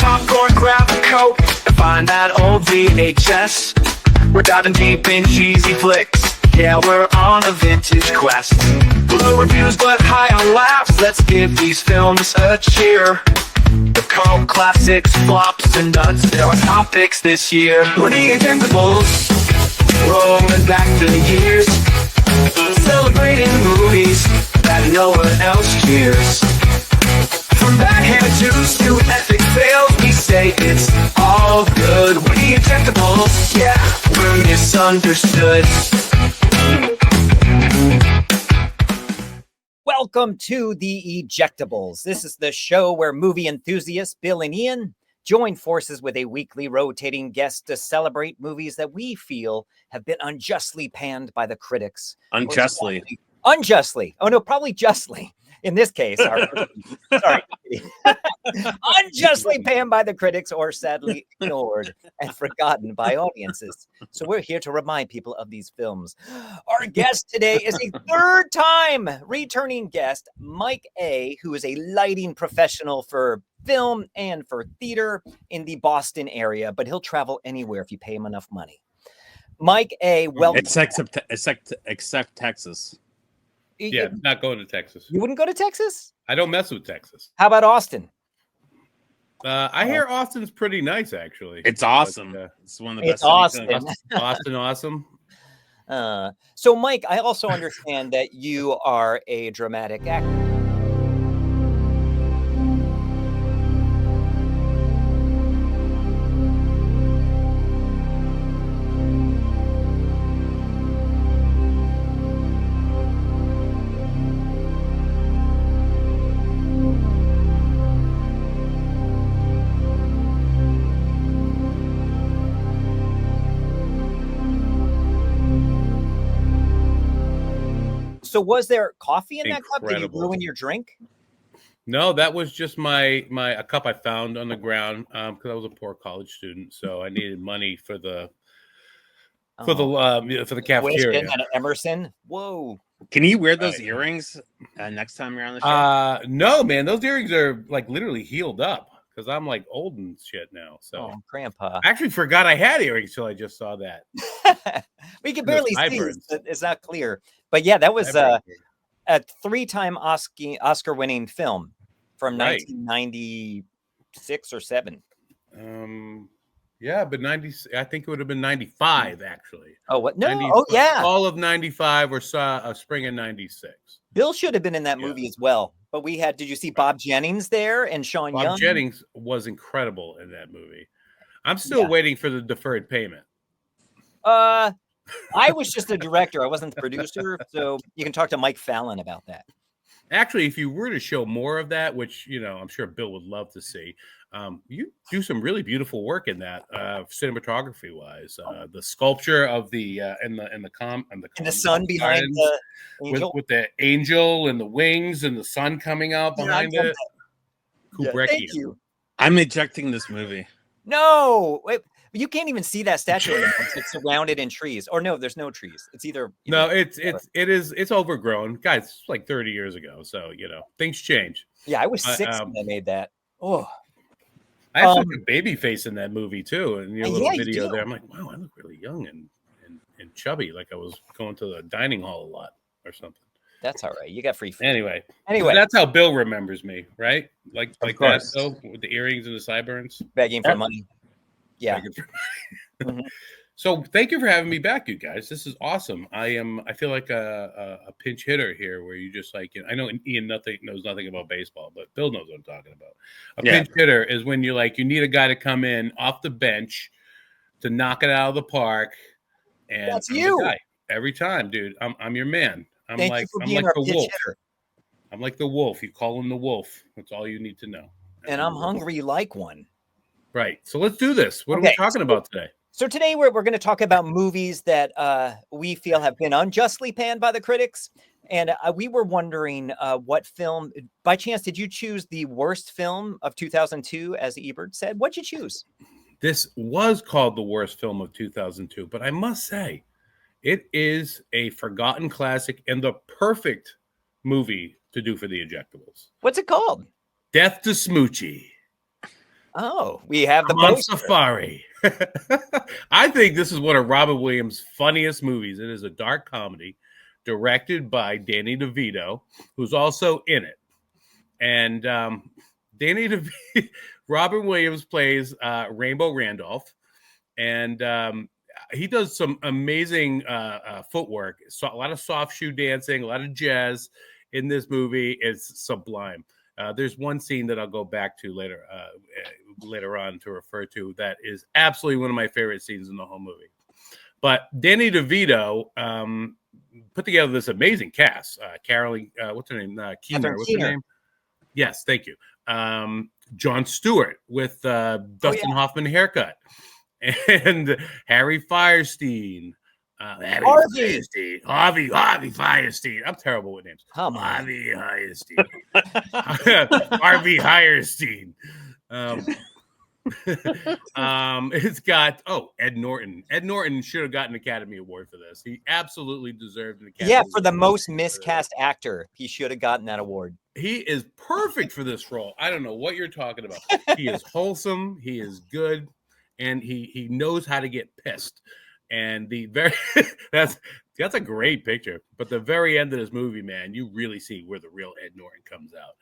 popcorn, grab a Coke, and find that old VHS. We're diving deep in cheesy flicks. Yeah, we're on a vintage quest. Low reviews but high on laughs. Let's give these films a cheer. The cult classics, flops, and nuts, there are topics this year. We're the Ejectables, rolling back the years, celebrating movies that no one else cheers. From backhand juice to epic fails, we say it's all good. We're the Ejectables, yeah, we're misunderstood. Welcome to the Ejectables. This is the show where movie enthusiasts Bill and Ian join forces with a weekly rotating guest to celebrate movies that we feel have been unjustly panned by the critics. Unjustly. Unjustly. Oh, no, probably justly. In this case, sorry, unjustly panned by the critics or sadly ignored and forgotten by audiences. So we're here to remind people of these films. Our guest today is a third-time returning guest, Mike A., who is a lighting professional for film and for theater in the Boston area, but he'll travel anywhere if you pay him enough money. Mike A., welcome. Except Texas. Yeah, not going to Texas. You wouldn't go to Texas? I don't mess with Texas. How about Austin? I hear Austin's pretty nice, actually. It's awesome. But, it's one of the best. Austin. Awesome. So, Mike, I also understand that you are a dramatic actor. So was there coffee in that cup? Did you ruin your drink? No, that was just a cup I found on the ground because I was a poor college student, so I needed money for the cafeteria. And Emerson. Whoa! Can you wear those earrings next time you're on the show? No, man, those earrings are like literally healed up because I'm like old and shit now. So, Grandpa, I actually forgot I had earrings till I just saw that. We can barely see; it's not clear. But yeah, that was a three-time Oscar-winning film from 1996 or 7. Yeah, but 90. I think it would have been 95 actually. Oh, what? No. 90, oh, yeah. All of 95 or spring of 96. Bill should have been in that movie as well. But we had. Did you see Bob Jennings there and Sean Young? Bob Jennings was incredible in that movie. I'm still waiting for the deferred payment. I was just a director. I wasn't the producer. So you can talk to Mike Fallon about that. Actually, if you were to show more of that, which, I'm sure Bill would love to see, you do some really beautiful work in that, cinematography wise. The sculpture of the and the sun behind the angel. With the angel and the wings and the sun coming out behind it. Thank you. I'm ejecting this movie. No, wait. You can't even see that statue anymore. It's surrounded in trees. Or no, there's no trees. It's either no, it's overgrown. Guys, it's like 30 years ago. So, things change. Yeah, I was 6 when I made that. Oh. I have such a baby face in that movie too. And your little video there, I'm like, wow, I look really young and chubby, like I was going to the dining hall a lot or something. That's all right. You got free food. Anyway, that's how Bill remembers me, right? Like that, so with the earrings and the sideburns. Begging for money. Yeah. Mm-hmm. So thank you for having me back, you guys. This is awesome. I feel like a pinch hitter here, where you just like, I know Ian knows nothing about baseball, but Bill knows what I'm talking about. Pinch hitter is when you need a guy to come in off the bench to knock it out of the park, and that's you every time, dude. I'm your man. I'm Thank like the wolf. Hitter. I'm like the wolf. You call him the wolf. That's all you need to know. And I'm hungry like one. Right. So let's do this. What are we talking about today? So today we're going to talk about movies that we feel have been unjustly panned by the critics. And we were wondering what film, by chance, did you choose the worst film of 2002, as Ebert said? What'd you choose? This was called the worst film of 2002, but I must say, it is a forgotten classic and the perfect movie to do for the Ejectables. What's it called? Death To Smoochy. Oh, we have the I'm on poster. safari. I think this is one of Robin Williams' funniest movies. It is a dark comedy directed by Danny DeVito, who's also in it. And Robin Williams plays Rainbow Randolph, and he does some amazing footwork. So a lot of soft shoe dancing, a lot of jazz in this movie. It's sublime. There's one scene that I'll go back to later on to refer to that is absolutely one of my favorite scenes in the whole movie. But Danny DeVito put together this amazing cast. Caroline, what's her name? Keener. What's her name? Yes, thank you. Jon Stewart with Dustin Hoffman haircut, and Harvey Firestein. Harvey Firestein. I'm terrible with names. Harvey Firestein. Harvey Firestein. It's got Ed Norton. Ed Norton should have gotten an Academy Award for this. He absolutely deserved an Academy Award. For the most miscast actor, he should have gotten that award. He is perfect for this role. I don't know what you're talking about. He is wholesome. He is good, and he knows how to get pissed. And that's a great picture. But the very end of this movie, man, you really see where the real Ed Norton comes out.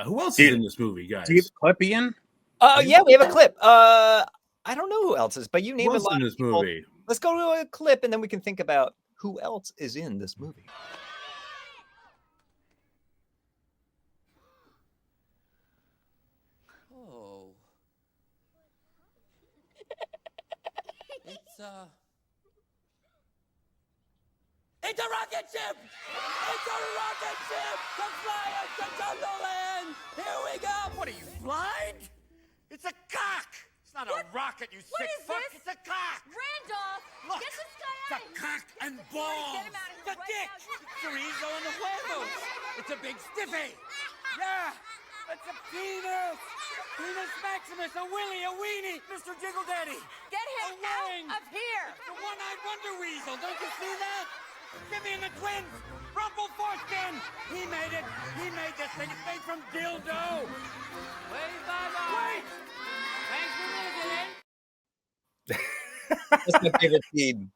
Who else is in this movie, guys? Do you have a clip, Ian? Yeah, we have a clip. I don't know who else is, but you name a lot in this movie. Let's go to a clip, and then we can think about who else is in this movie. Oh. It's a rocket ship! It's a rocket ship to fly us to Jungle-Land! Here we go! What are you, blind? It's a cock! It's not a rocket, you sick fuck! This? It's a cock! Randolph! Look! Get this guy It's out a of here! cock and balls! Get him out of here The right dick! now. Chorizo and the huevos! It's a big stiffy! Yeah! It's a penis! Penis Maximus, a willy, a weenie! Mr. Jiggle Daddy! Get him out of here! The one-eyed wonder weasel! Don't you see that? Jimmy and the twins! Rumple Foreskin! He made it! He made this thing! It's made from dildo! Wait, bye-bye! Wait! Thanks for visiting! That's my favorite scene.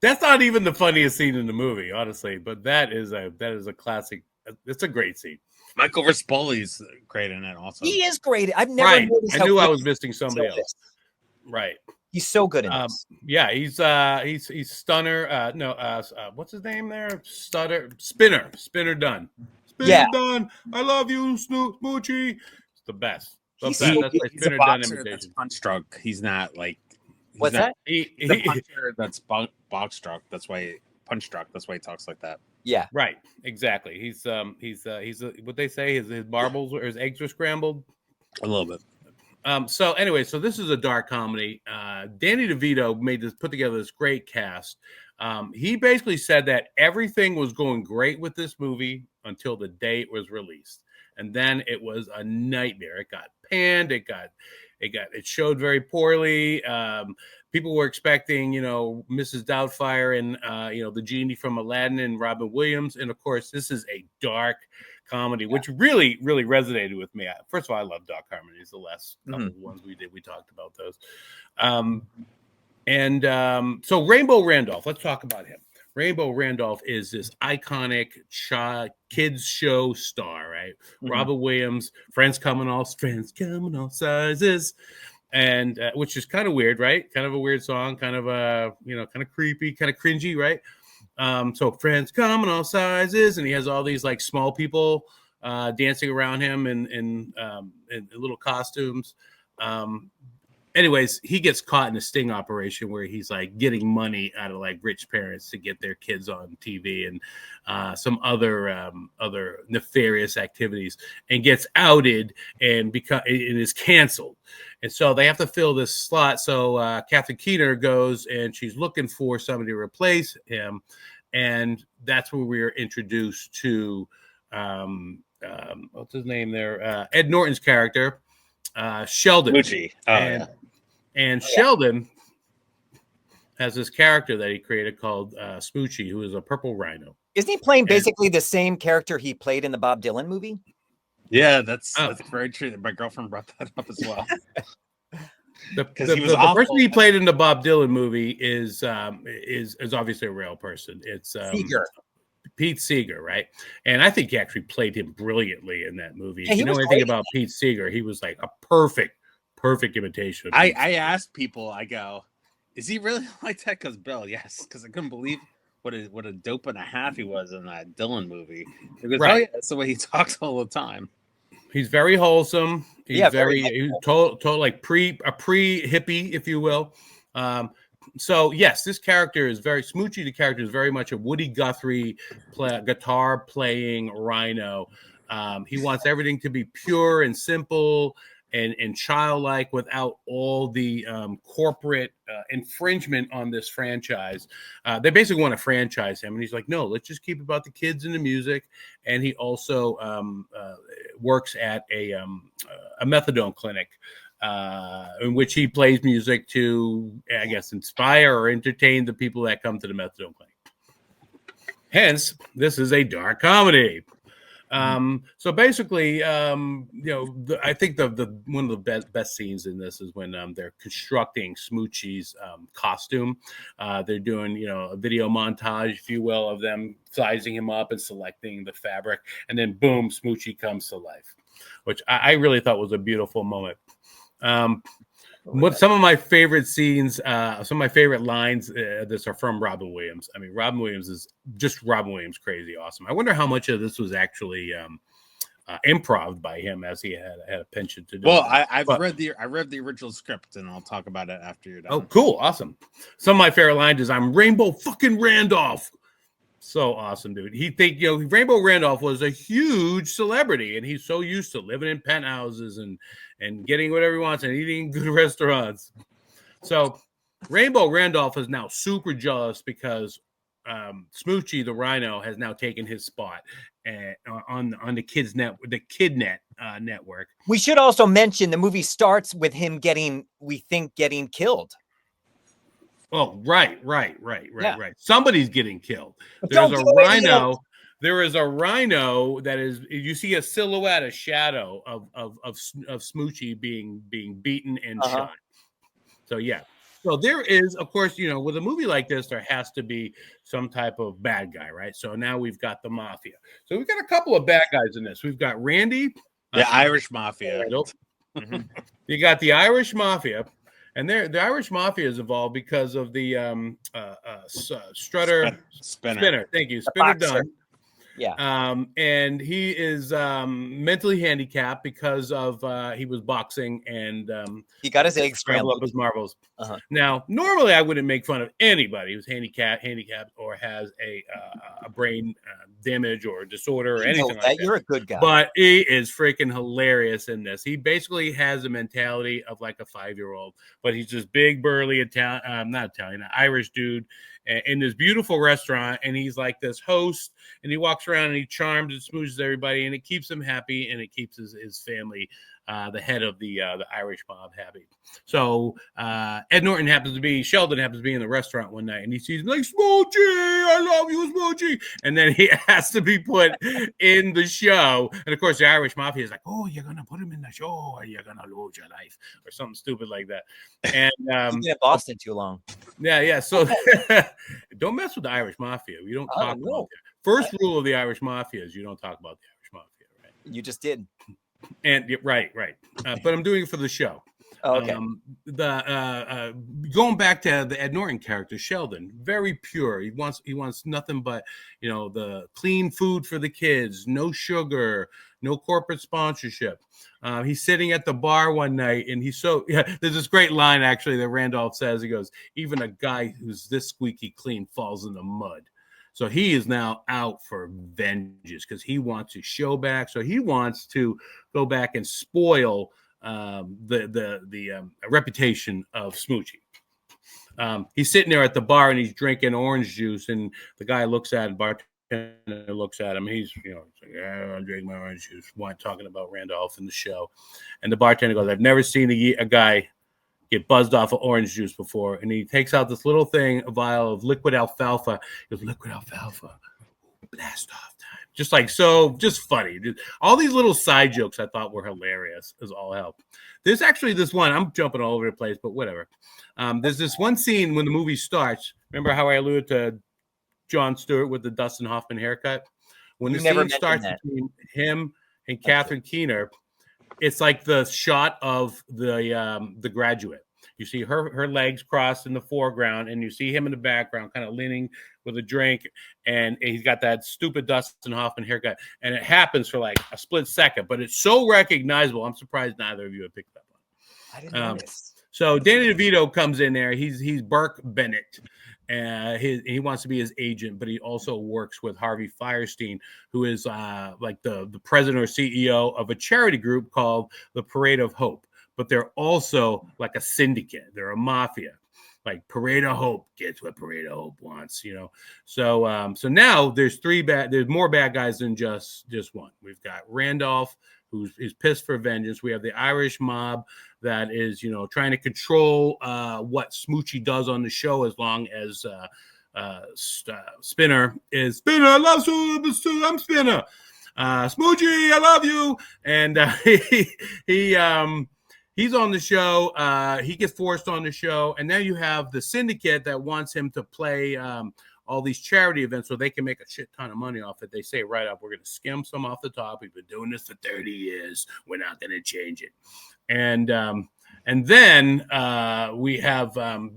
That's not even the funniest scene in the movie, honestly. But that is a classic. It's a great scene. Michael Vespoli's great in it also. He is great. I've never noticed. I knew I was missing somebody else. Right. He's so good in this. Yeah, he's Stunner. What's his name there? Spinner Dunn. Dunn. I love you, Smoochy. It's the best. He's That's my He's Spinner a Dunn boxer imitation. that's punch drunk. He's not like What's that? He's a puncher that's box struck. That's why punch struck. That's why he talks like that. Yeah. Right. Exactly. He's what they say his marbles or his eggs were scrambled. A little bit. So anyway, so this is a dark comedy. Danny DeVito put together this great cast. He basically said that everything was going great with this movie until the day it was released, and then it was a nightmare. It got panned. It showed very poorly. People were expecting, Mrs. Doubtfire and the genie from Aladdin and Robin Williams, and of course, this is a dark comedy, which really, really resonated with me. First of all, I love dark comedies. The last couple of ones we did, we talked about those. So Rainbow Randolph, let's talk about him. Rainbow Randolph is this iconic kids show star, right? Mm-hmm. Robin Williams, friends coming all sizes, and which is kind of weird, right? Kind of a weird song, kind of kind of creepy, kind of cringy, right? So friends come in all sizes, and he has all these like small people dancing around him in little costumes. Anyways, he gets caught in a sting operation where he's like getting money out of like rich parents to get their kids on TV and some other nefarious activities, and gets outed and is canceled. And so they have to fill this slot. So Catherinekeener goes and she's looking for somebody to replace him. And that's where we are introduced to what's his name there? Ed Norton's character, Sheldon. Smoochy. And Sheldon has this character that he created called Smoochy, who is a purple rhino. Isn't he playing basically the same character he played in the Bob Dylan movie? Yeah, that's very true. My girlfriend brought that up as well. The he was the awful. person he played in the Bob Dylan movie is obviously a real person. It's Seeger. Pete Seeger, right? And I think he actually played him brilliantly in that movie. Yeah, if you know anything about Pete Seeger, he was like a perfect imitation of Pete I asked people, I go, is he really like that? Because Bill, yes, because I couldn't believe what a dope and a half he was in that Dylan movie. Because Right. oh yeah, that's the way he talks all the time. He's very wholesome. He's Yeah, he's total like pre hippie, if you will. So yes, this character is very Smoochy. The character is very much a Woody Guthrie guitar playing rhino. He wants everything to be pure and simple and childlike without all the corporate infringement on this franchise. They basically want to franchise him, and he's like, no, let's just keep about the kids and the music. And he also works at a methadone clinic in which he plays music to, I guess, inspire or entertain the people that come to the methadone clinic. Hence, this is a dark comedy. So basically, I think the one of the best scenes in this is when they're constructing Smoochy's costume. They're doing, a video montage, if you will, of them sizing him up and selecting the fabric, and then boom, Smoochy comes to life, which I really thought was a beautiful moment. Some of my favorite scenes, some of my favorite lines, this are from Robin Williams. I mean, Robin Williams is just Robin Williams, crazy awesome. I wonder how much of this was actually improv by him, as he had a penchant to do. Well, I read the original script, and I'll talk about it after you're done. Oh, cool, awesome. Some of my favorite lines is "I'm Rainbow fucking Randolph." So awesome, dude. He think Rainbow Randolph was a huge celebrity, and he's so used to living in penthouses and getting whatever he wants and eating in good restaurants. So Rainbow Randolph is now super jealous because Smoochy the Rhino has now taken his spot on the KidNet network. We should also mention the movie starts with him getting killed. Oh, right. Yeah. Somebody's getting killed. There's a rhino. There is a rhino that is. You see a silhouette, a shadow of Smoochy being beaten and shot. So yeah. So there is, of course, with a movie like this, there has to be some type of bad guy, right? So now we've got the mafia. So we've got a couple of bad guys in this. We've got Randy, the Irish Mafia. You got the Irish Mafia. And the Irish Mafia is involved because of the Spinner. Thank you, Spinner Dunn. Yeah. And he is mentally handicapped because of he was boxing and he got his eggs scrambled up his marbles. Now, normally I wouldn't make fun of anybody who's handicapped or has a brain damage or disorder or anything like that. You're a good guy. But he is freaking hilarious in this. He basically has a mentality of like a 5-year-old, but he's this big burly Irish dude in this beautiful restaurant, and he's like this host, and he walks around and he charms and smooches everybody, and it keeps him happy, and it keeps his family, the head of the Irish mob, happy. So Sheldon happens to be in the restaurant one night, and he sees him like, Smoochy, I love you, Smoochy, and then he has to be put in the show, and of course the Irish Mafia is like, oh, you're gonna put him in the show, or you're gonna lose your life, or something stupid like that. And you've been in Boston too long. Yeah. So don't mess with the Irish Mafia. We don't talk about that. First rule of the Irish Mafia is you don't talk about the Irish Mafia, right? You just did. And right. But I'm doing it for the show. Oh, okay. Going back to the Ed Norton character, Sheldon, very pure. He wants nothing but the clean food for the kids, no sugar, no corporate sponsorship. He's sitting at the bar one night, and there's this great line actually that Randolph says. He goes, "Even a guy who's this squeaky clean falls in the mud." So he is now out for vengeance because he wants his show back. So he wants to go back and spoil the reputation of Smoochy. He's sitting there at the bar and he's drinking orange juice, and the guy looks at him, bartender looks at him. He's like, yeah, I'm drinking my orange juice. Talking about Randolph in the show, and the bartender goes, I've never seen a guy get buzzed off of orange juice before. And he takes out this little thing, a vial of liquid alfalfa. He goes, liquid alfalfa, blast off time. Just just funny. All these little side jokes I thought were hilarious as all hell. There's actually this one, I'm jumping all over the place, but whatever. There's this one scene when the movie starts. Remember how I alluded to Jon Stewart with the Dustin Hoffman haircut? When You the never scene mentioned starts that. between him and catherinekeener, it's like the shot of the Graduate. You see her legs crossed in the foreground, and you see him in the background, kind of leaning with a drink, and he's got that stupid Dustin Hoffman haircut. And it happens for like a split second, but it's so recognizable. I'm surprised neither of you have picked up on it. I didn't notice. So Danny DeVito comes in there. He's Burke Bennett. He wants to be his agent, but he also works with Harvey Fierstein, who is like the president or CEO of a charity group called the Parade of Hope. But they're also like a syndicate. They're a mafia. Like Parade of Hope gets what Parade of Hope wants, you know. So now there's more bad guys than just one. We've got Randolph, who's pissed for vengeance. We have the Irish mob that is, trying to control what Smoochy does on the show, as long as Spinner is Spinner. I love you. I'm Spinner. Smoochy, I love you. And he's on the show. He gets forced on the show. And now you have the syndicate that wants him to play all these charity events so they can make a shit ton of money off it. They say right up, we're going to skim some off the top. We've been doing this for 30 years. We're not going to change it. And then we have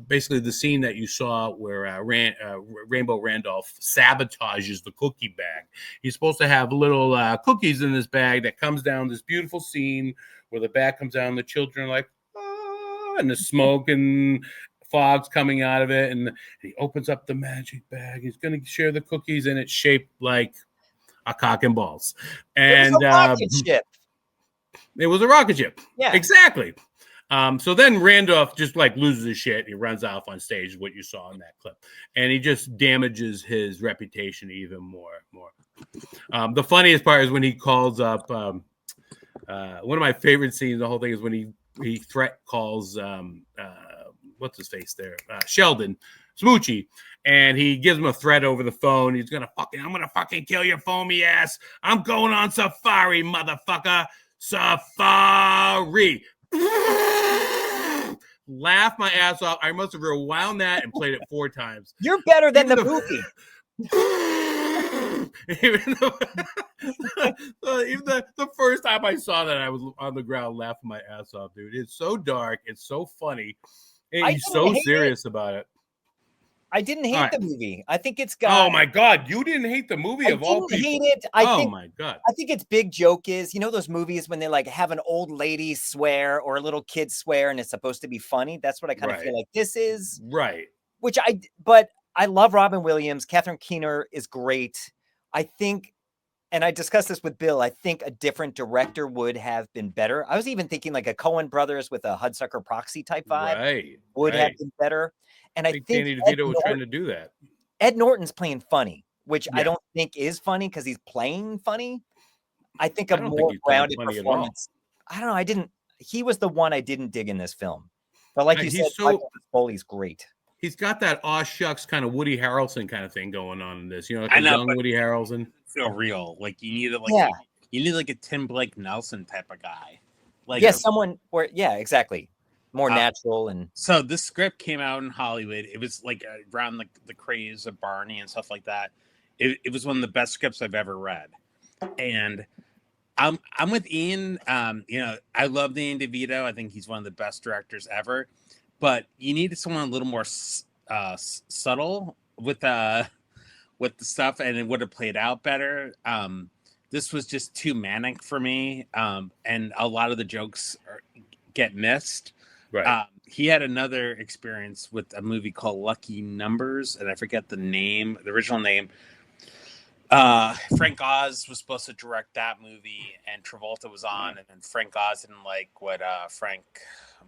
basically the scene that you saw where Rainbow Randolph sabotages the cookie bag. He's supposed to have little cookies in this bag that comes down this beautiful scene where the bag comes down, the children are like, ah, and the smoke and fog's coming out of it, and he opens up the magic bag. He's going to share the cookies, and it's shaped like a cock and balls. And it was a rocket ship. It was a rocket ship. Yeah, exactly. So then Randolph just like loses his shit. He runs off on stage, what you saw in that clip, and he just damages his reputation even more. The funniest part is when he calls up. One of my favorite scenes, the whole thing, is when he threat calls what's his face there, Sheldon Smoochy, and he gives him a threat over the phone. I'm gonna fucking kill your foamy ass. I'm going on safari, motherfucker. Safari. Laugh my ass off. I must have rewound that and played it 4 times. You're better than the movie. Even the first time I saw that, I was on the ground laughing my ass off, dude. It's so dark. It's so funny. And he's so serious about it. I didn't hate the movie. I think it's got. Oh my god, you didn't hate the movie of all people. I didn't hate it. I think its big joke is, those movies when they like have an old lady swear or a little kid swear and it's supposed to be funny. That's what I kind of feel like this is. Right. But I love Robin Williams. Catherine Keener is great. I think, and I discussed this with Bill, I think a different director would have been better. I was even thinking like a Coen Brothers with a Hudsucker Proxy type vibe would have been better. And I think Danny DeVito was trying to do that. Ed Norton's playing funny, which I don't think is funny because he's playing funny. I think a more grounded performance. I don't know. He was the one I didn't dig in this film. But like you said, Michael Foley's great. He's got that aw shucks kind of Woody Harrelson kind of thing going on in this. Like young Woody Harrelson. Feel real. Like you need you need like a Tim Blake Nelson type of guy. Like someone where exactly. More natural. And so this script came out in Hollywood. It was like around the craze of Barney and stuff like that. It was one of the best scripts I've ever read. And I'm with Ian. I love Danny DeVito. I think he's one of the best directors ever. But you needed someone a little more subtle with the stuff, and it would have played out better. This was just too manic for me, and a lot of the jokes get missed. Right. He had another experience with a movie called Lucky Numbers, and I forget the original name. Frank Oz was supposed to direct that movie, and Travolta was on, and then Frank Oz didn't like what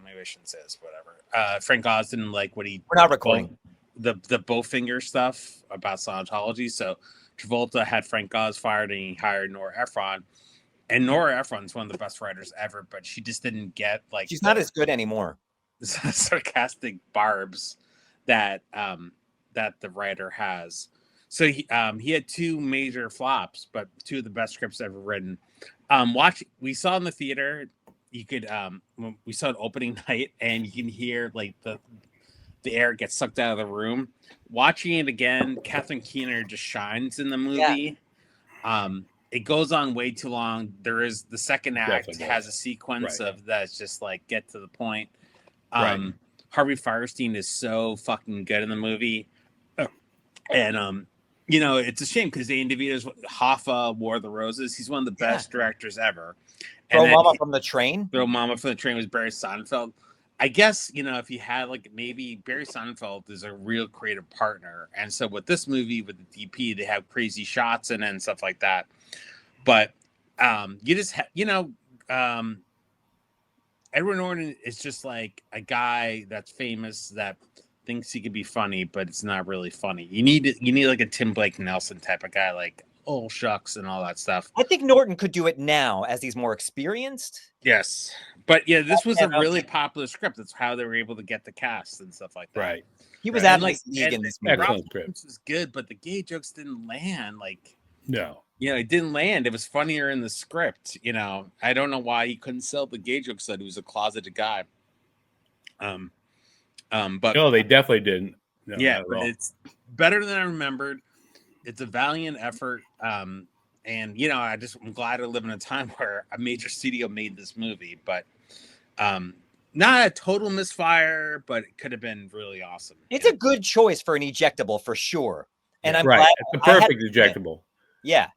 maybe I shouldn't say this, whatever. Frank Oz didn't like what he. We're not recording the Bowfinger stuff about Scientology, so Travolta had Frank Oz fired, and he hired Nora Ephron. And Nora Ephron's one of the best writers ever, but she just didn't get she's not as good anymore. Sarcastic barbs that the writer has. So he had two major flops, but two of the best scripts ever written. We saw in the theater. You could we saw it opening night, and you can hear like the air get sucked out of the room. Watching it again, Catherine Keener just shines in the movie. Yeah. It goes on way too long. There is the second act has a sequence of that's just like get to the point. Harvey Fierstein is so fucking good in the movie, and you know, it's a shame because Danny DeVito's Hoffa, War of the Roses. He's one of the best directors ever. Throw Mama from the Train. Throw Mama from the Train was Barry Sonnenfeld. I guess, you know, if you had like maybe Barry Sonnenfeld is a real creative partner. And so with this movie, with the DP, they have crazy shots in it and stuff like that. But you just, Edward Norton is just like a guy that's famous that thinks he could be funny, but it's not really funny. You need like a Tim Blake Nelson type of guy, like oh shucks and all that stuff. I think Norton could do it now as he's more experienced. Yes, but yeah, this was a really popular script. That's how they were able to get the cast and stuff like that. Right. He was at like in this movie. Excellent script. Was good, but the gay jokes didn't land. Like no. You know, it didn't land. It was funnier in the script. You know, I don't know why he couldn't sell the gay jokes that he was a closeted guy. But no, they definitely didn't. No, yeah, but it's better than I remembered. It's a valiant effort. And you know, I'm glad I live in a time where a major studio made this movie, but not a total misfire, but it could have been really awesome. It's a good choice for an ejectable for sure. And I'm right. glad It's the perfect ejectable. Yeah.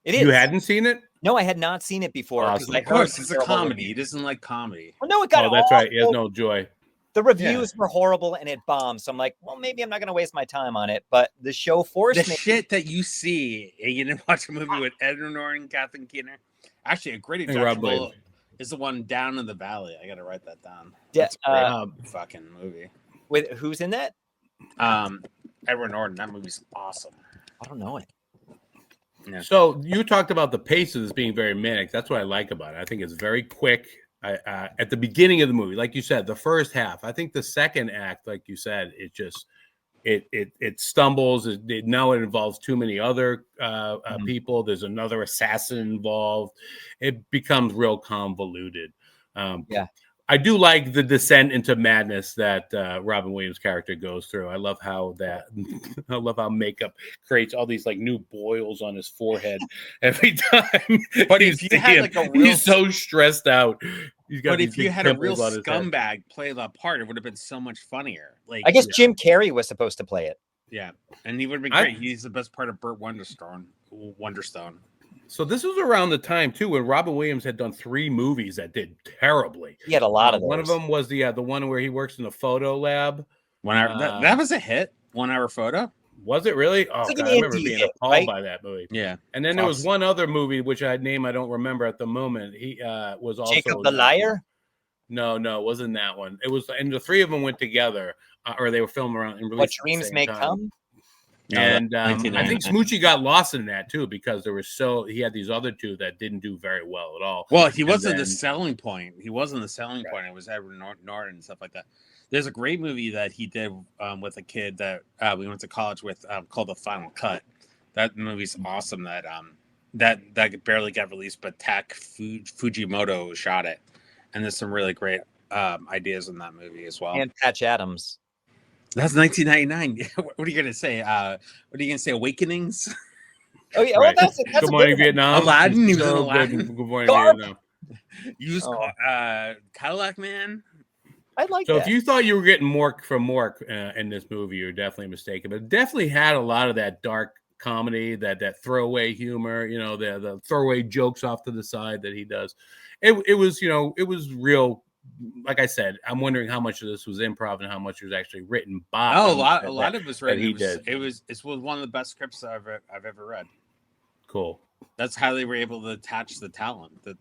It is. You hadn't seen it? No, I had not seen it before. Awesome. Of course, it's a comedy. He doesn't like comedy. Well, no, it got that's right. He has no joy. The reviews were horrible and it bombed. So I'm like, well, maybe I'm not going to waste my time on it. But the show forced me. Shit that you see, and you didn't watch a movie with Edward Norton, Catherine Keener. Actually, a great example is the one Down in the Valley. I got to write that down. That's a great fucking movie. With who's in that? Edward Norton. That movie's awesome. I don't know it. Yeah. So you talked about the pace of this being very manic. That's what I like about it. I think it's very quick. At the beginning of the movie, like you said, the first half. I think the second act, like you said, it just it stumbles. Now it involves too many other people. There's another assassin involved. It becomes real convoluted. I do like the descent into madness that Robin Williams' character goes through. I love how makeup creates all these like new boils on his forehead every time. But if you had like he's so stressed out. But if you had a real scumbag play that part, it would have been so much funnier. Like I guess Jim Carrey was supposed to play it. Yeah, and he would have been great. He's the best part of Burt Wonderstone. So this was around the time too when Robin Williams had done 3 movies that did terribly. He had a lot of those. One of them was the one where he works in the photo lab. 1 hour. That was a hit. 1 hour photo. Was it really? Oh, like God, I remember being appalled by that movie. Yeah. And then there was one other movie which I don't remember at the moment. He was also Jacob the Liar. No, it wasn't that one. It was, and the 3 of them went together, or they were filmed around. And What Dreams May Come. And I think Smoochy got lost in that too because he had these other 2 that didn't do very well at all. Well, he wasn't the selling point. It was Edward Norton and stuff like that. There's a great movie that he did with a kid that we went to college with called The Final Cut. That movie's awesome. That barely got released, but Fujimoto shot it, and there's some really great ideas in that movie as well. And Patch Adams. That's 1999. What are you gonna say? Awakenings? Oh yeah, well, that's Good Morning Vietnam. Aladdin. He was in Aladdin. Good Morning Vietnam. Used Cadillac Man. I like so that. If you thought you were getting Mork from Mork in this movie, you're definitely mistaken. But it definitely had a lot of that dark comedy, that throwaway humor, the throwaway jokes off to the side that he does. It was real. Like I said, I'm wondering how much of this was improv and how much was actually written by. Oh, a lot of it was written. He did. It was one of the best scripts I've ever read. Cool. That's how they were able to attach the talent that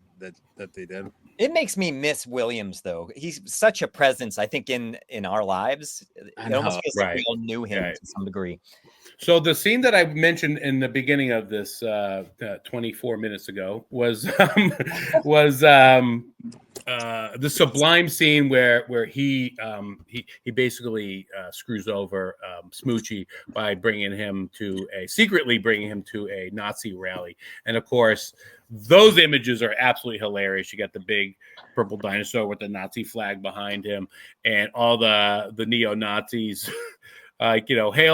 they did. It makes me miss Williams, though. He's such a presence, I think, in our lives. It almost feels like we all knew him to some degree. So the scene that I mentioned in the beginning of this 24 minutes ago was the sublime scene where he basically screws over Smoochy by secretly bringing him to a Nazi rally, and of course those images are absolutely hilarious. You got the big purple dinosaur with the Nazi flag behind him, and all the neo-Nazis. Hail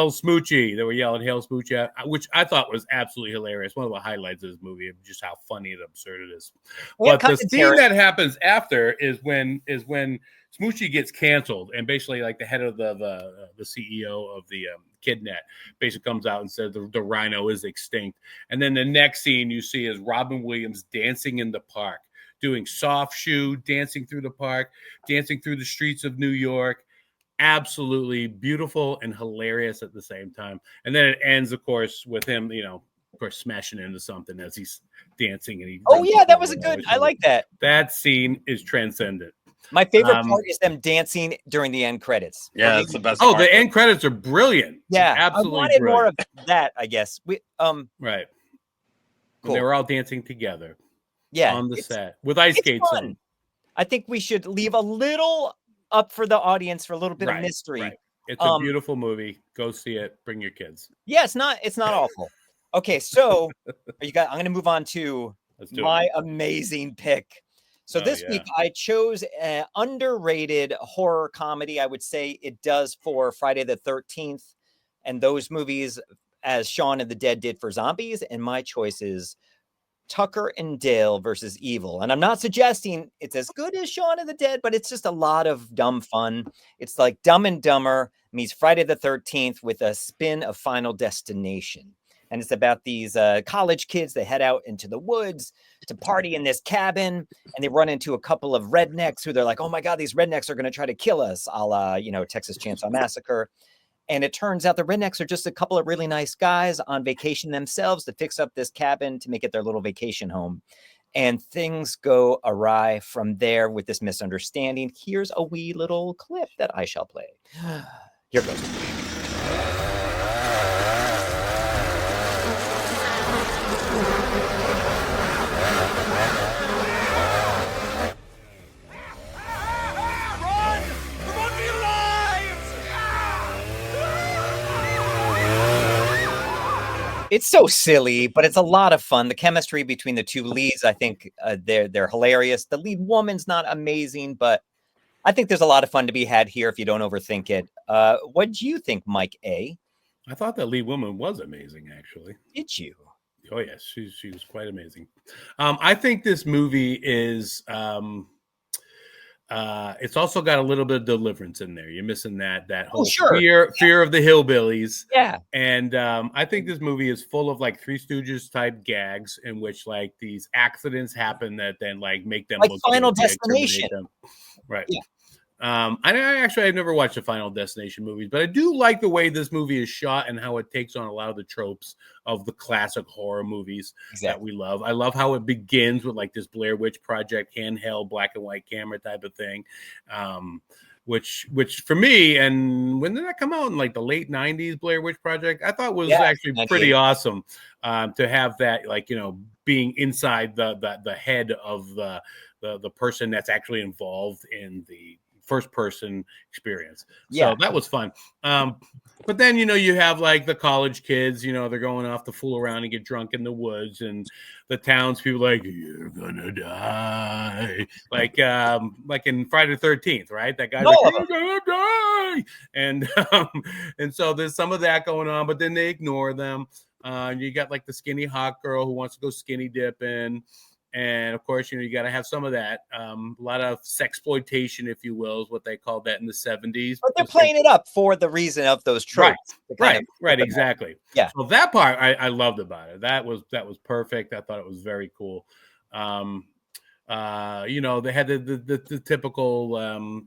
Smoochy. They were yelling Hail Smoochy, which I thought was absolutely hilarious. One of the highlights of this movie, of just how funny and absurd it is. But the scene that happens after is when Smoochy gets canceled, and basically like the head of the CEO of the Kidnet basically comes out and says the rhino is extinct. And then the next scene you see is Robin Williams dancing in the park, doing soft shoe, dancing through the park, dancing through the streets of New York. Absolutely beautiful and hilarious at the same time. And then it ends, of course, with him, of course, smashing into something as he's dancing. And that was a good. I like that. That scene is transcendent. My favorite part is them dancing during the end credits. Yeah, that's the best. Oh, the end credits are brilliant. Yeah, absolutely. I wanted brilliant. more of that. I guess right. Cool. They were all dancing together. Yeah, on the set with ice skates on. I think we should leave a little up for the audience for a little bit of mystery. Right. It's a beautiful movie. Go see it. Bring your kids. Yeah, it's not awful. Okay, so I'm going to move on to my amazing pick. So this week I chose an underrated horror comedy. I would say it does for Friday the 13th and those movies as Shaun of the Dead did for zombies. And my choice is Tucker and Dale versus Evil. And I'm not suggesting it's as good as Shaun of the Dead, but it's just a lot of dumb fun. It's like Dumb and Dumber meets Friday the 13th with a spin of Final Destination. And it's about these college kids. They head out into the woods to party in this cabin, and they run into a couple of rednecks who they're like, oh my God, these rednecks are going to try to kill us, a la, Texas Chainsaw Massacre. And it turns out the rednecks are just a couple of really nice guys on vacation themselves to fix up this cabin to make it their little vacation home. And things go awry from there with this misunderstanding. Here's a wee little clip that I shall play. Here goes. It's so silly, but it's a lot of fun. The chemistry between the two leads, I think they're hilarious. The lead woman's not amazing, but I think there's a lot of fun to be had here if you don't overthink it. What do you think, Mike A? I thought that lead woman was amazing, actually. Did you? Oh, yes. She was quite amazing. I think this movie is... it's also got a little bit of Deliverance in there. You're missing that whole fear of the hillbillies. Yeah. And I think this movie is full of like Three Stooges type gags in which like these accidents happen that then like make them like look Final good, Destination. Right. Yeah. I've never watched the Final Destination movies, but I do like the way this movie is shot and how it takes on a lot of the tropes of the classic horror movies that we love. I love how it begins with like this Blair Witch Project handheld black and white camera type of thing, which for me, and when did that come out in like the late 90s, Blair Witch Project, I thought was actually pretty awesome to have that, like, being inside the head of the person that's actually involved in the first person experience. So that was fun. But then, you have like the college kids, they're going off to fool around and get drunk in the woods, and the townspeople like, you're gonna die. Like in Friday the 13th, right? That guy's like, you're gonna die. And so there's some of that going on, but then they ignore them. You got like the skinny hot girl who wants to go skinny dipping. And of course, you got to have some of that. A lot of sexploitation, if you will, is what they called that in the 70s. But they're playing it up for the reason of those tropes. Right, exactly. Yeah. So that part I loved about it. That was perfect. I thought it was very cool. They had the typical,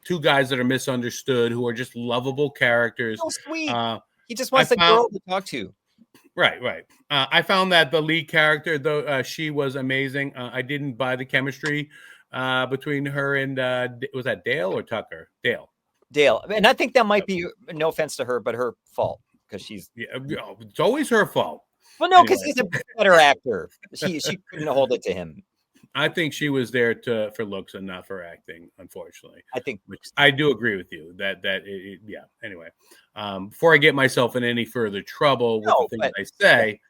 two guys that are misunderstood who are just lovable characters. So sweet. He just wants a girl to talk to. Right. I found that the lead character, though, she was amazing. I didn't buy the chemistry between her and was that Dale or Tucker? Dale. And I think that might be, no offense to her, but her fault because she's. Yeah, it's always her fault. Well, no, because he's a better actor. She couldn't hold it to him. I think she was there for looks and not for acting, unfortunately. I think Which I do agree with you yeah. Anyway, before I get myself in any further trouble with the things I say,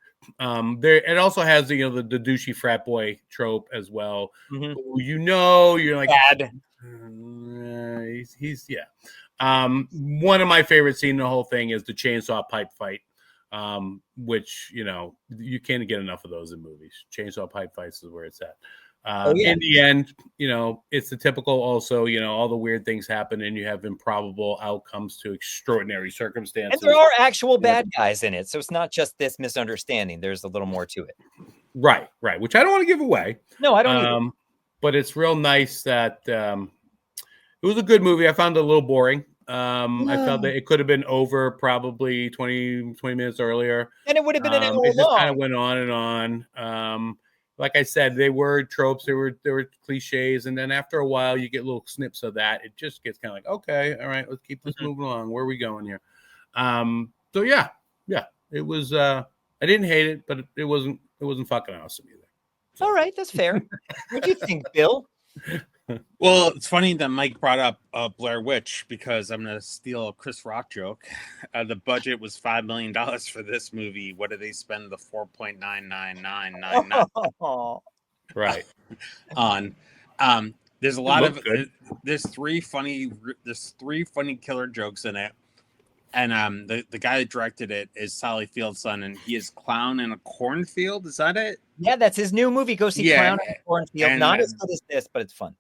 it also has the douchey frat boy trope as well. Mhm. Who you're like bad. He's one of my favorite scenes in the whole thing is the chainsaw pipe fight. Which you can't get enough of those in movies. Chainsaw pipe fights is where it's at. In the end, it's the typical also, all the weird things happen and you have improbable outcomes to extraordinary circumstances. And there are actual bad guys in it. So it's not just this misunderstanding. There's a little more to it. Right. Which I don't want to give away. No, I don't either. But it's real nice that it was a good movie. I found it a little boring. I felt that it could have been over probably 20 minutes earlier. And it would have been an hour It just long. kind of went on and on. Like I said, they were tropes, they were cliches, and then after a while you get little snips of that. It just gets kind of like, okay, all right, let's keep this moving along. Where are we going here? So yeah, it was I didn't hate it, but it wasn't fucking awesome either. All right, that's fair. What do you think, Bill? Well, it's funny that Mike brought up Blair Witch because I'm going to steal a Chris Rock joke. The budget was $5 million for this movie. What did they spend the 4.99999 right on? There's a lot of there's three funny killer jokes in it, and the guy that directed it is Sally Field's son, and he is Clown in a Cornfield. Is that it? Yeah, that's his new movie. Go see Clown in a Cornfield. And, not as good as this, but it's fun.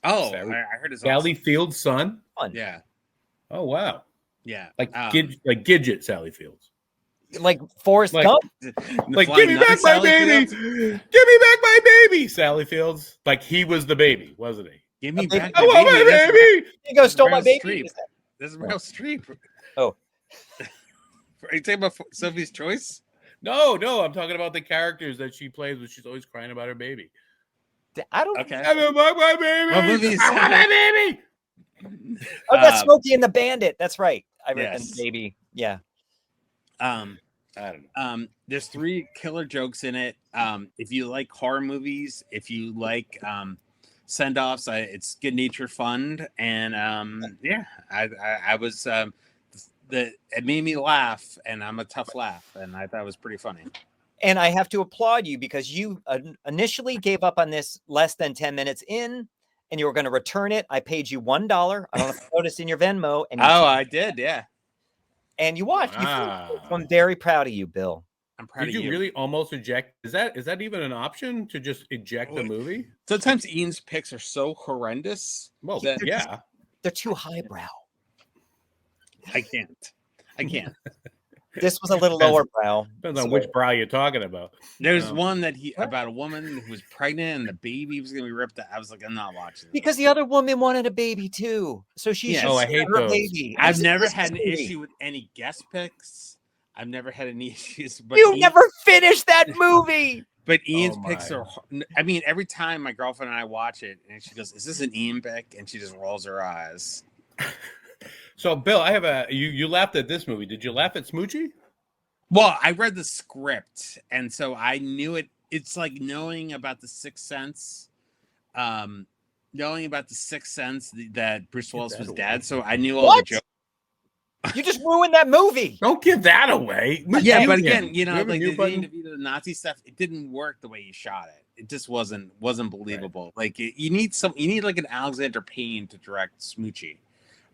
Oh, I heard it's Sally awesome. Field's son. Fun. Yeah. Oh wow. Yeah. Like Gidget Sally Fields. Like Forrest Gump. Like give me back my baby. Give me back my baby. Sally Fields. Like he was the baby, wasn't he? Give me back I want my baby. You go stole my Meryl baby. Streep. This is Meryl Streep. Oh. Are you talking about Sophie's Choice? No, I'm talking about the characters that she plays when she's always crying about her baby. I don't. Okay. I want my baby. What movie is I want my baby. Oh, that's Smokey and the Bandit. That's right. I read Yes. baby. Yeah. I don't know. There's three killer jokes in it. If you like horror movies, if you like send-offs, it's Good Natured Fun, and I was it made me laugh, and I'm a tough laugh, and I thought it was pretty funny. And I have to applaud you because you initially gave up on this less than 10 minutes in, and you were going to return it. I paid you $1. I don't know if you noticed in your Venmo. And I did, yeah. And you watched. Wow. I'm very proud of you, Bill. I'm proud Did of you really almost eject? Is that even an option to just eject the movie? Sometimes Ian's picks are so horrendous. Well, that yeah. They're too highbrow. I can't. This was a little lower brow. Depends on which brow you're talking about. There's one that about a woman who was pregnant and the baby was going to be ripped out. I was like, I'm not watching this. Because the other woman wanted a baby too. So she should I hate her those. baby. I've never had an issue with any guest picks. I've never had any issues. But You never finished that movie. But Ian's picks my. are. I mean, every time my girlfriend and I watch it, and she goes, "Is this an Ian pick?" And she just rolls her eyes. So, Bill, I have you laughed at this movie. Did you laugh at Smoochy? Well, I read the script, and so I knew it. It's like knowing about the Sixth Sense, that Bruce Willis was dead. So I knew all the jokes. You just ruined that movie. Don't give that away. Yeah, but again, You have a like mute button? the Nazi stuff, it didn't work the way you shot it. It just wasn't believable. Right. Like you need like an Alexander Payne to direct Smoochy,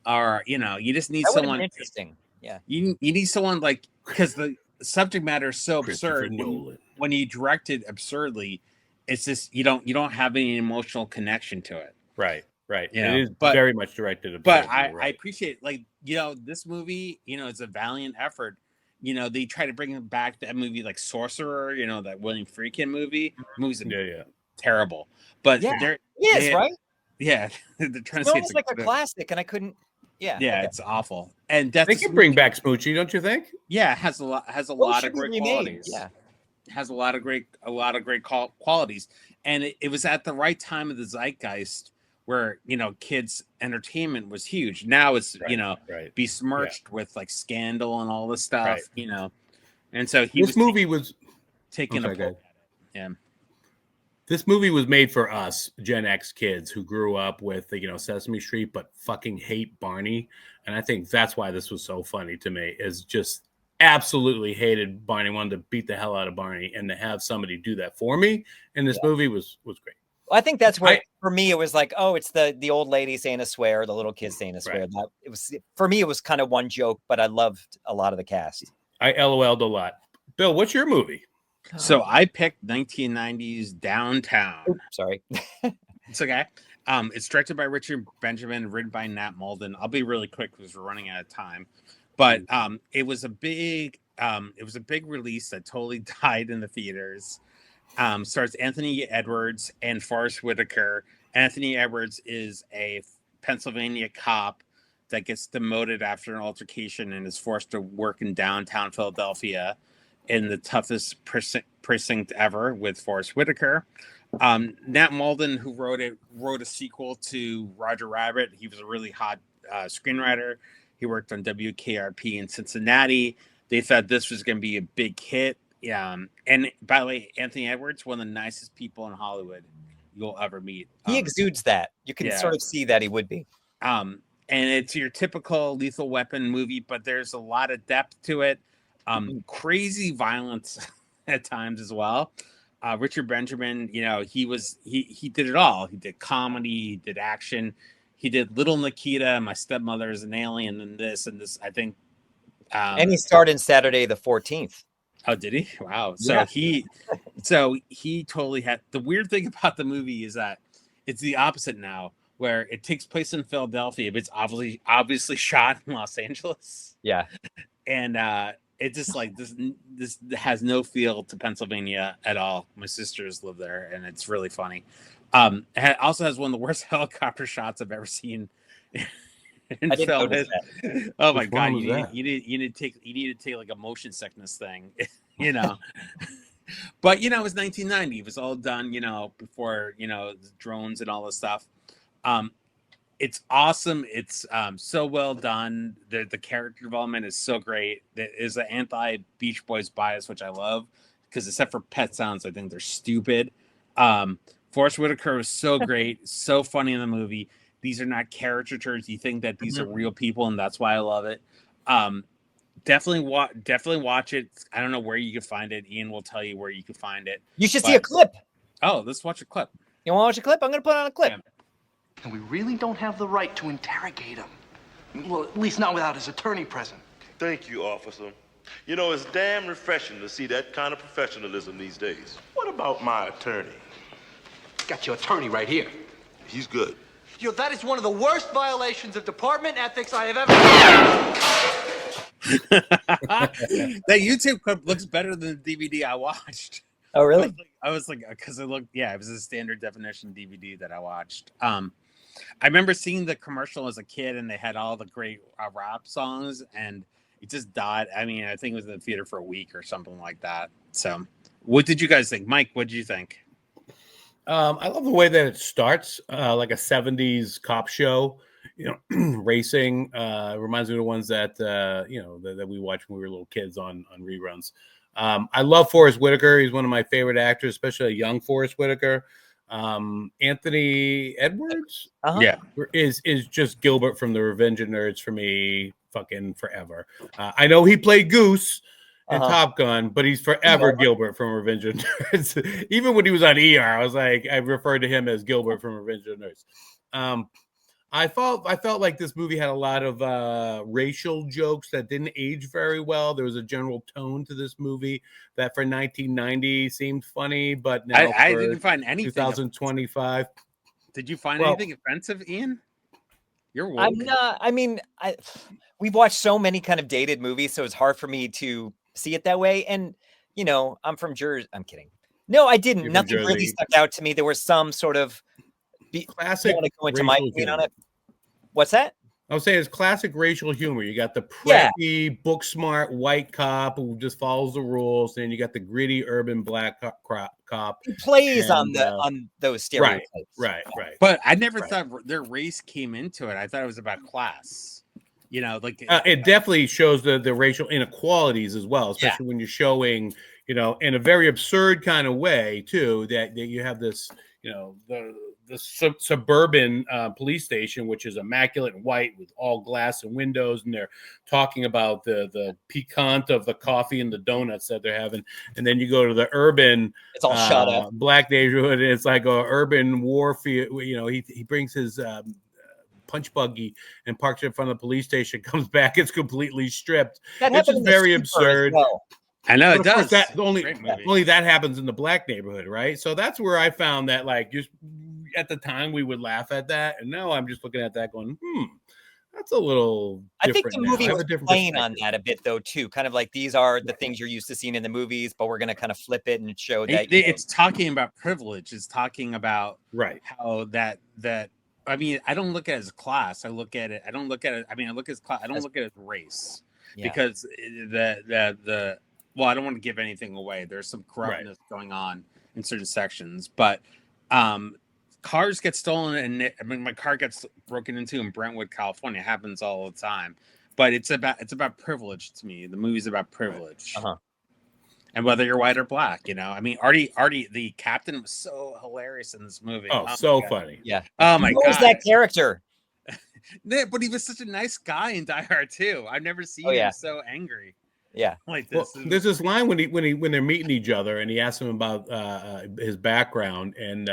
or you just need That would've someone been interesting. Yeah, you need someone like, because the subject matter is so absurd. When you direct it absurdly, it's just you don't have any emotional connection to it. Right. Yeah, it is very much directed at. But I appreciate, like, this movie, it's a valiant effort. They try to bring back that movie like Sorcerer, that William Friedkin movie. The movie's terrible. But right? Yeah, they're trying to say it's like a classic, and I couldn't. Yeah, it's awful. And Death they to can Smoochy, bring back Smoochy, don't you think? Yeah, it has a lot of great remade. qualities. Yeah, it has a lot of great qualities, and it was at the right time of the zeitgeist where kids entertainment was huge. Now it's besmirched with like Scandal and all this stuff, and so this movie was taking a pull. Yeah. This movie was made for us Gen X kids who grew up with, Sesame Street, but fucking hate Barney. And I think that's why this was so funny to me, is just absolutely hated Barney, wanted to beat the hell out of Barney, and to have somebody do that for me in this movie was great. I think that's where, for me, it was like, oh, it's the old lady saying a swear, the little kid saying a swear. Right. It was, for me, it was kind of one joke, but I loved a lot of the cast. I LOL'd a lot. Bill, what's your movie? So I picked 1990s Downtown. Oops, sorry. It's okay. It's directed by Richard Benjamin, written by Nat Malden. I'll be really quick because we're running out of time. But it was a big release that totally died in the theaters. Stars Anthony Edwards and Forest Whitaker. Anthony Edwards is a Pennsylvania cop that gets demoted after an altercation and is forced to work in downtown Philadelphia in the toughest precinct ever with Forest Whitaker. Nat Malden, who wrote a sequel to Roger Rabbit. He was a really hot screenwriter. He worked on WKRP in Cincinnati. They thought this was going to be a big hit. And by the way, Anthony Edwards, one of the nicest people in Hollywood you'll ever meet. He exudes that. You can sort of see that he would be. And it's your typical Lethal Weapon movie, but there's a lot of depth to it. Crazy violence at times as well. Richard Benjamin, he did it all. He did comedy, he did action, he did Little Nikita, My Stepmother is an Alien, and this, I think. And he starred in Saturday the 14th. Oh, did he? Wow. So yeah. he totally had. The weird thing about the movie is that it's the opposite now, where it takes place in Philadelphia, but it's obviously shot in Los Angeles. Yeah. And it just like this has no feel to Pennsylvania at all. My sisters live there, and it's really funny. It also has one of the worst helicopter shots I've ever seen in film. Oh my god! You need to take like a motion sickness thing, But it was 1990. It was all done, before the drones and all this stuff. It's awesome. It's so well done. The character development is so great. There is an anti-Beach Boys bias, which I love, because except for Pet Sounds, I think they're stupid. Forest Whitaker was so great, so funny in the movie. These are not caricatures. You think that these are real people, and that's why I love it. Definitely watch it. I don't know where you can find it. Ian will tell you where you can find it. You should see a clip. Oh, let's watch a clip. You want to watch a clip? I'm going to put on a clip. Yeah. And we really don't have the right to interrogate him. Well, at least not without his attorney present. Thank you, officer. It's damn refreshing to see that kind of professionalism these days. What about my attorney? Got your attorney right here. He's good. That is one of the worst violations of department ethics I have ever That YouTube clip looks better than the DVD I watched. Oh, really? I was like, because it was a standard definition DVD that I watched. I remember seeing the commercial as a kid, and they had all the great rap songs, and it just died. I mean, I think it was in the theater for a week or something like that. So, what did you guys think? Mike, what did you think? I love the way that it starts, like a 70s cop show, racing. Reminds me of the ones that, that we watched when we were little kids on reruns. I love Forest Whitaker. He's one of my favorite actors, especially a young Forest Whitaker. Anthony Edwards is just Gilbert from the Revenge of Nerds for me fucking forever. I know he played Goose in Top Gun, but he's forever Gilbert from Revenge of Nerds. Even when he was on ER, I was like, I referred to him as Gilbert from Revenge of Nerds. I felt like this movie had a lot of racial jokes that didn't age very well. There was a general tone to this movie that for 1990 seemed funny, but now I didn't find anything. 2025. Did you find anything offensive, Ian? You're woke. I'm not. I mean, we've watched so many kind of dated movies, so it's hard for me to see it that way. And I'm from Jersey. I'm kidding. No, I didn't. You're Nothing really stuck out to me. There was some sort of classic. Want to go into my opinion on it? What's that? I would say it's classic racial humor. You got the preppy, book smart white cop who just follows the rules, and you got the gritty urban black cop. He plays on those stereotypes. Right. But I never thought their race came into it. I thought it was about class. It definitely shows the racial inequalities as well, especially when you're showing in a very absurd kind of way too. That you have this, the suburban police station, which is immaculate and white with all glass and windows, and they're talking about the piquant of the coffee and the donuts that they're having. And then you go to the urban, it's all shut up, black neighborhood, and it's like a urban warfield. He brings his punch buggy and parks it in front of the police station. Comes back, it's completely stripped. It's just very absurd. Well. I know it does. That only that happens in the black neighborhood, right? So that's where I found that, like, just at the time we would laugh at that, and now I'm just looking at that going, that's a little I think different the movie now. was playing on that a bit, though, too. Kind of like, these are the things you're used to seeing in the movies, but we're going to kind of flip it and show that it's talking about privilege. It's talking about how that. I mean, I don't look at it as a class. I look at it. I don't look at it. I mean, I look at it as class. I don't look at it as race, because the well, I don't want to give anything away. There's some corruptness going on in certain sections, but cars get stolen, and I mean, my car gets broken into in Brentwood, California. It happens all the time, but it's about privilege to me. The movie's about privilege, and whether you're white or black. I mean, Artie, the captain, was so hilarious in this movie. Oh, so funny. Yeah. Oh my god. Who was that character? But he was such a nice guy in Die Hard too. I've never seen him so angry. Yeah, like this. Well, there's this line when they're meeting each other, and he asks him about his background, and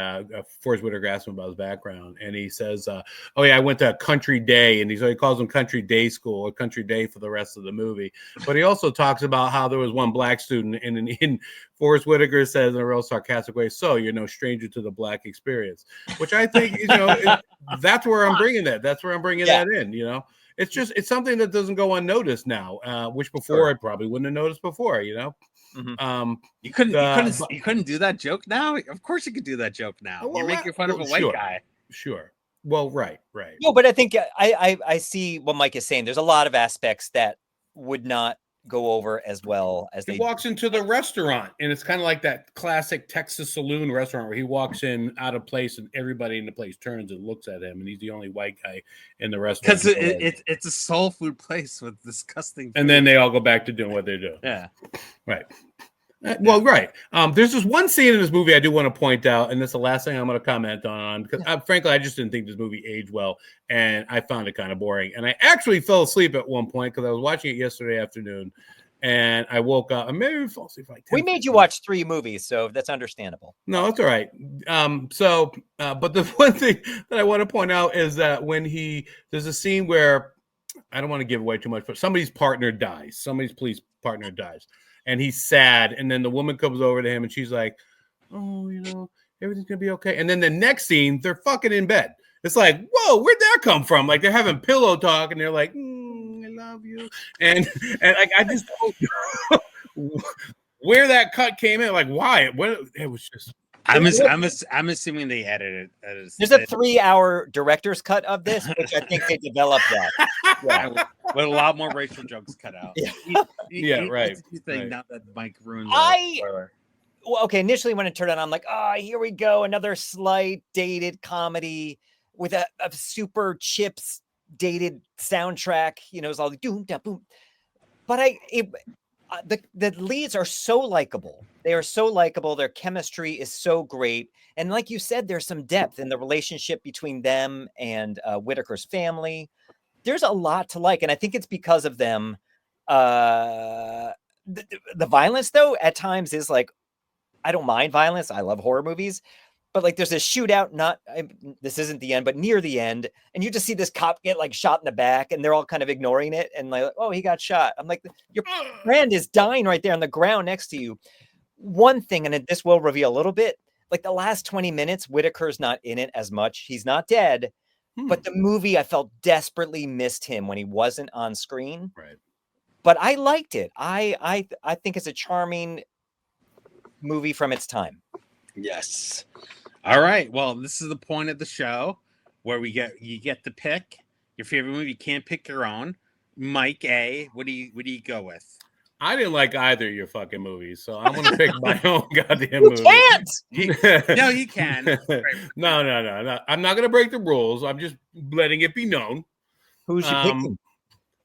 Forest Whitaker asks him about his background, and he says, "Oh yeah, I went to a country day," and he calls them country day school or country day for the rest of the movie. But he also talks about how there was one black student, and in Forest Whitaker says in a real sarcastic way, "So you're no stranger to the black experience," which I think that's where I'm bringing that. That's where I'm bringing that in. It's something that doesn't go unnoticed now, which before I probably wouldn't have noticed before. You couldn't do that joke now. Of course, you could do that joke now. Well, you're making fun of a white guy. Sure. Well, right. No, but I think I see what Mike is saying. There's a lot of aspects that would not go over as well as he walks into the restaurant, and it's kind of like that classic Texas saloon restaurant where he walks in out of place and everybody in the place turns and looks at him, and he's the only white guy in the restaurant because it's a soul food place with disgusting food. And then they all go back to doing what they do. Right. Well, right. There's this one scene in this movie I do want to point out, and that's the last thing I'm going to comment on, because frankly, I just didn't think this movie aged well, and I found it kind of boring. And I actually fell asleep at one point because I was watching it yesterday afternoon, and I woke up. And maybe I fell asleep like 10 We made you watch 3 movies, so that's understandable. No, that's all right. But the one thing that I want to point out is that there's a scene where, I don't want to give away too much, but somebody's police partner dies. And he's sad. And then the woman comes over to him and she's like, "Oh, everything's going to be okay." And then the next scene, they're fucking in bed. It's like, whoa, where'd that come from? Like, they're having pillow talk and they're like, "I love you." And like, I just don't know where that cut came in. Like, why? It was just. I'm assuming they edited it. There's a 3-hour director's cut of this, which I think they developed that. Yeah, with a lot more racial jokes cut out. Right. Now that Mike ruined well, okay. Initially, when it turned on, I'm like, here we go, another slight dated comedy with a super chips dated soundtrack. It's all like doom da boom. But the leads are so likable. They are so likable. Their chemistry is so great. And like you said, there's some depth in the relationship between them and Whitaker's family. There's a lot to like. And I think it's because of them. The violence, though, at times is like, I don't mind violence. I love horror movies. But like, there's a shootout, this isn't the end, but near the end. And you just see this cop get like shot in the back, and they're all kind of ignoring it. And like, oh, he got shot. I'm like, your friend is dying right there on the ground next to you. One thing, and this will reveal a little bit, like the last 20 minutes, Whitaker's not in it as much. He's not dead. But the movie, I felt desperately missed him when he wasn't on screen. Right. But I liked it. I think it's a charming movie from its time. Yes. All right. Well, this is the point of the show where you get to pick your favorite movie. You can't pick your own. Mike A, what do you go with? I didn't like either of your fucking movies, so I'm gonna pick my own goddamn movie. You can't. No, you can. No. I'm not gonna break the rules. I'm just letting it be known. Who's you picking?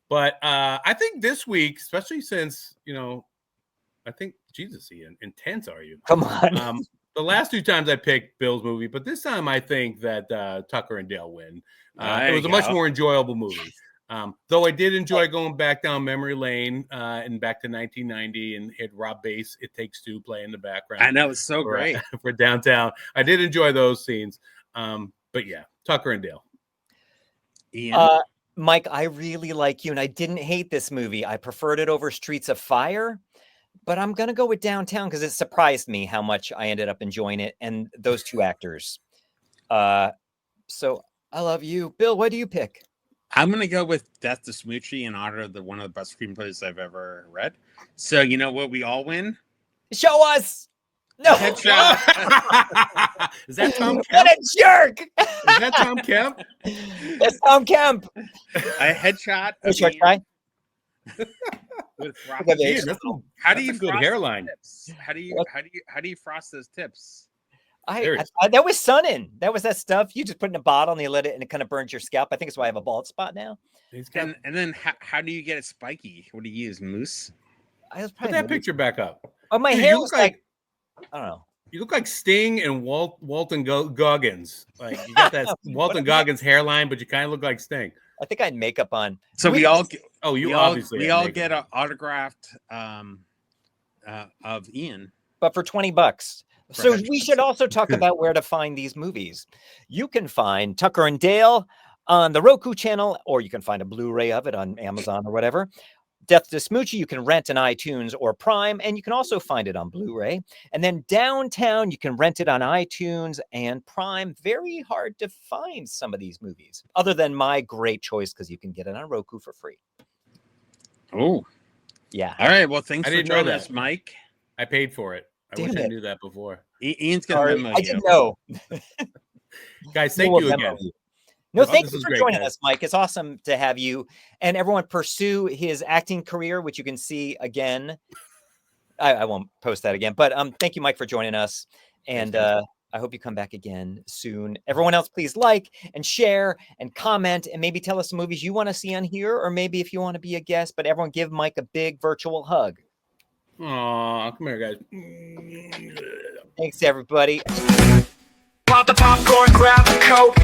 But I think this week, especially since I think Jesus, Ian, intense are you? Come on. The last 2 times I picked Bill's movie, but this time I think that Tucker and Dale win. It was a much more enjoyable movie. Though I did enjoy going back down memory lane and back to 1990 and hit Rob Bass, It Takes Two play in the background. I know, it's so great. For downtown. I did enjoy those scenes. But yeah, Tucker and Dale. Ian? Mike, I really like you, and I didn't hate this movie. I preferred it over Streets of Fire, but I'm going to go with Downtown because it surprised me how much I ended up enjoying it and those 2 actors. So I love you. Bill, what do you pick? I'm going to go with Death to Smoochy in honor of one of the best screenplays I've ever read. So you know what? We all win. Show us. No. Headshot. Is that Tom Kemp? What a jerk. Is that Tom Kemp? That's Tom Kemp. A headshot. Hey, shark guy. With Okay, how do you good frost hairline? Tips? How do you frost those tips? That was sunning. That was that stuff you just put in a bottle and you let it and it kind of burns your scalp. I think it's why I have a bald spot now. And then how do you get it spiky? What do you use? Mousse? Put that picture back up. Oh, my Dude, hair you was look like I don't know. You look like Sting and Walton Goggins. Like you got that Walton Goggins hairline, but you kind of look like Sting. I think I had makeup on. So we all obviously we all get an autographed of Ian, but for $20. So we should also talk about where to find these movies. You can find Tucker and Dale on the Roku channel, or you can find a Blu-ray of it on Amazon or whatever. Death to Smoochy, you can rent on iTunes or Prime, and you can also find it on Blu-ray. And then Downtown, you can rent it on iTunes and Prime. Very hard to find some of these movies, other than my great choice, because you can get it on Roku for free. Oh, yeah. All right. Well, thanks I for didn't know joining that. us, Mike. I paid for it. I wish I knew that before. Ian's gonna memo you. I didn't know. Guys, thank you again. No, thank you for joining us, Mike. It's awesome to have you. And everyone pursue his acting career, which you can see again. I won't post that again. But thank you, Mike, for joining us. And I hope you come back again soon. Everyone else, please like and share and comment and maybe tell us some movies you want to see on here, or maybe if you want to be a guest. But everyone give Mike a big virtual hug. Aw, come here, guys. Thanks, everybody. Pop the popcorn, grab a Coke.